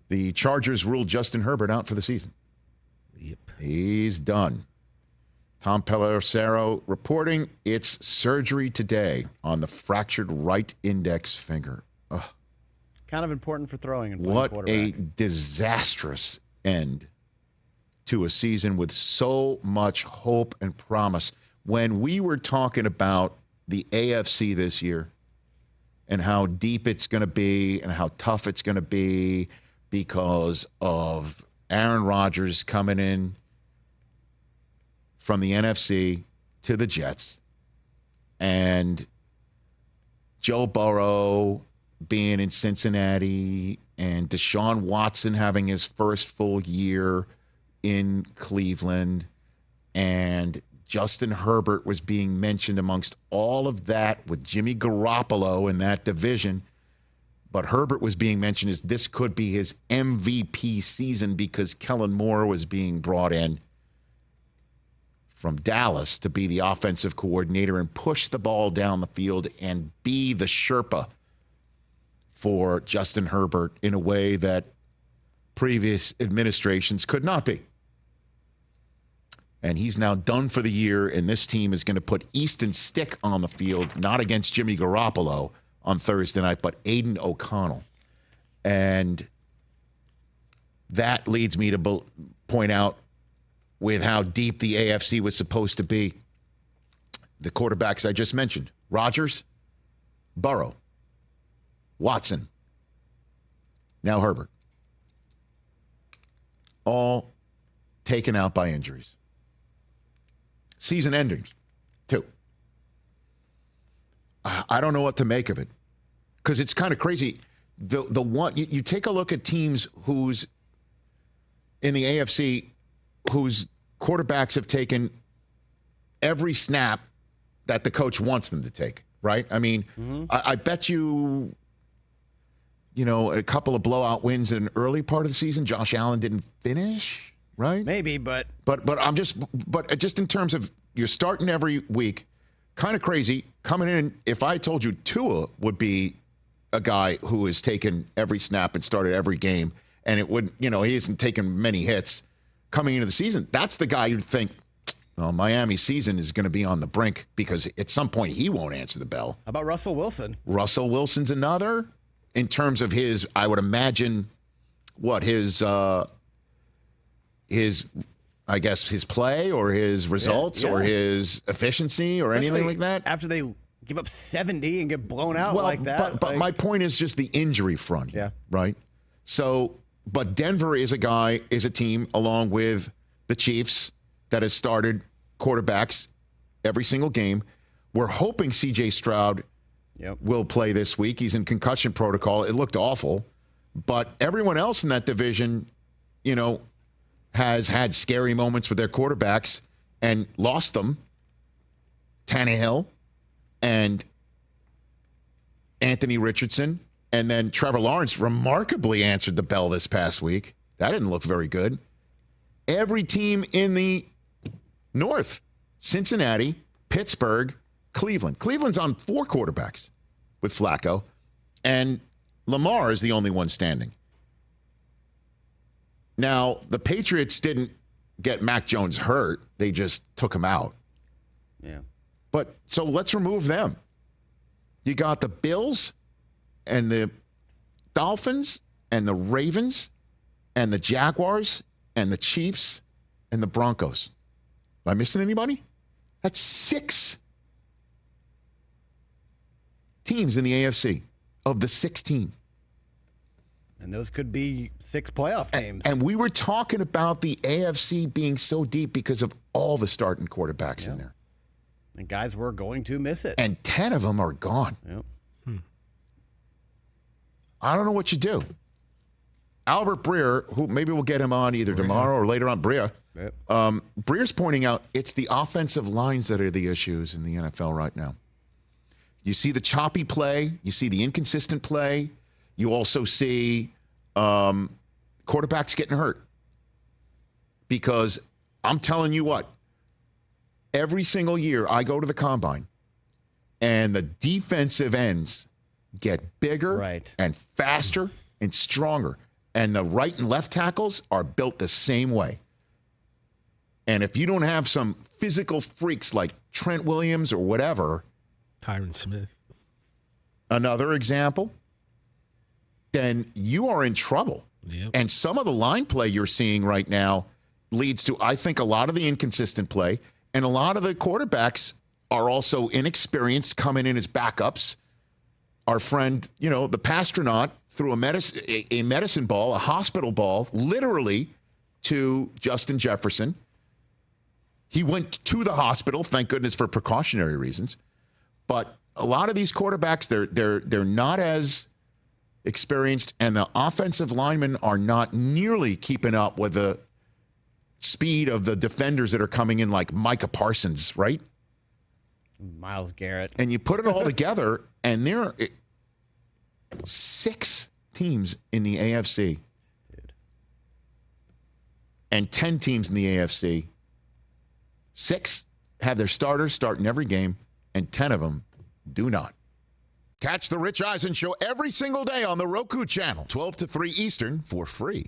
The Chargers ruled Justin Herbert out for the season. Yep. He's done. Tom Pelissero reporting it's surgery today on the fractured right index finger. Ugh. Kind of important for throwing and playing What quarterback. a disastrous end to a season with so much hope and promise. When we were talking about the AFC this year and how deep it's going to be and how tough it's going to be because of Aaron Rodgers coming in from the NFC to the Jets and Joe Burrow being in Cincinnati and Deshaun Watson having his first full year in Cleveland and Justin Herbert was being mentioned amongst all of that with Jimmy Garoppolo in that division. But Herbert was being mentioned as this could be his MVP season because Kellen Moore was being brought in from Dallas to be the offensive coordinator and push the ball down the field and be the Sherpa for Justin Herbert in a way that previous administrations could not be. And he's now done for the year, and this team is going to put Easton Stick on the field, not against Jimmy Garoppolo on Thursday night, but Aiden O'Connell. And that leads me to point out with how deep the AFC was supposed to be. The quarterbacks I just mentioned, Rodgers, Burrow, Watson, now Herbert, all taken out by injuries. Season endings, too. I don't know what to make of it because it's kind of crazy. The one you take a look at teams who's in the AFC whose quarterbacks have taken every snap that the coach wants them to take, right? I mean, I bet you know, a couple of blowout wins in an early part of the season. Josh Allen didn't finish, right? Maybe, but just in terms of you're starting every week, kind of crazy coming in. If I told you Tua would be a guy who has taken every snap and started every game, and it would, you know, he hasn't taken many hits coming into the season. That's the guy you'd think, well, Miami's season is going to be on the brink because at some point he won't answer the bell. How about Russell Wilson? Russell Wilson's another in terms of his, I would imagine, what his I guess his play or his results or his efficiency or Especially anything like that. After they give up 70 and get blown out like that. But my point is just the injury front. Yeah. Right? So, but Denver is a team along with the Chiefs that has started quarterbacks every single game. We're hoping C.J. Stroud will play this week. He's in concussion protocol. It looked awful. But everyone else in that division, you know, has had scary moments with their quarterbacks and lost them. Tannehill and Anthony Richardson. And then Trevor Lawrence remarkably answered the bell this past week. That didn't look very good. Every team in the North, Cincinnati, Pittsburgh, Cleveland. Cleveland's on 4 quarterbacks with Flacco. And Lamar is the only one standing. Now, the Patriots didn't get Mac Jones hurt. They just took him out. Yeah. But so let's remove them. You got the Bills and the Dolphins and the Ravens and the Jaguars and the Chiefs and the Broncos. Am I missing anybody? That's 6 teams in the AFC of the 16. And those could be 6 playoff games. And we were talking about the AFC being so deep because of all the starting quarterbacks in there. And guys, we're going to miss it. And 10 of them are gone. Yep. I don't know what you do. Albert Breer, who maybe we'll get him on either tomorrow or later on, Breer. Yep. Breer's pointing out it's the offensive lines that are the issues in the NFL right now. You see the choppy play. You see the inconsistent play. You also see quarterbacks getting hurt. Because I'm telling you what, every single year I go to the combine and the defensive ends get bigger and faster and stronger. And the right and left tackles are built the same way. And if you don't have some physical freaks like Trent Williams or whatever, Tyron Smith, another example, then you are in trouble. Yep. And some of the line play you're seeing right now leads to, I think, a lot of the inconsistent play. And a lot of the quarterbacks are also inexperienced, coming in as backups. Our friend, the Pastronaut threw a medicine ball, a hospital ball, literally to Justin Jefferson. He went to the hospital, thank goodness, for precautionary reasons. But a lot of these quarterbacks, they're not as experienced, and the offensive linemen are not nearly keeping up with the speed of the defenders that are coming in, like Micah Parsons, right? Myles Garrett. And you put it all together, and there are 6 teams in the AFC. Dude. And 10 teams in the AFC. 6 have their starters start in every game, and 10 of them do not. Catch the Rich Eisen Show every single day on the Roku channel, 12 to 3 Eastern, for free.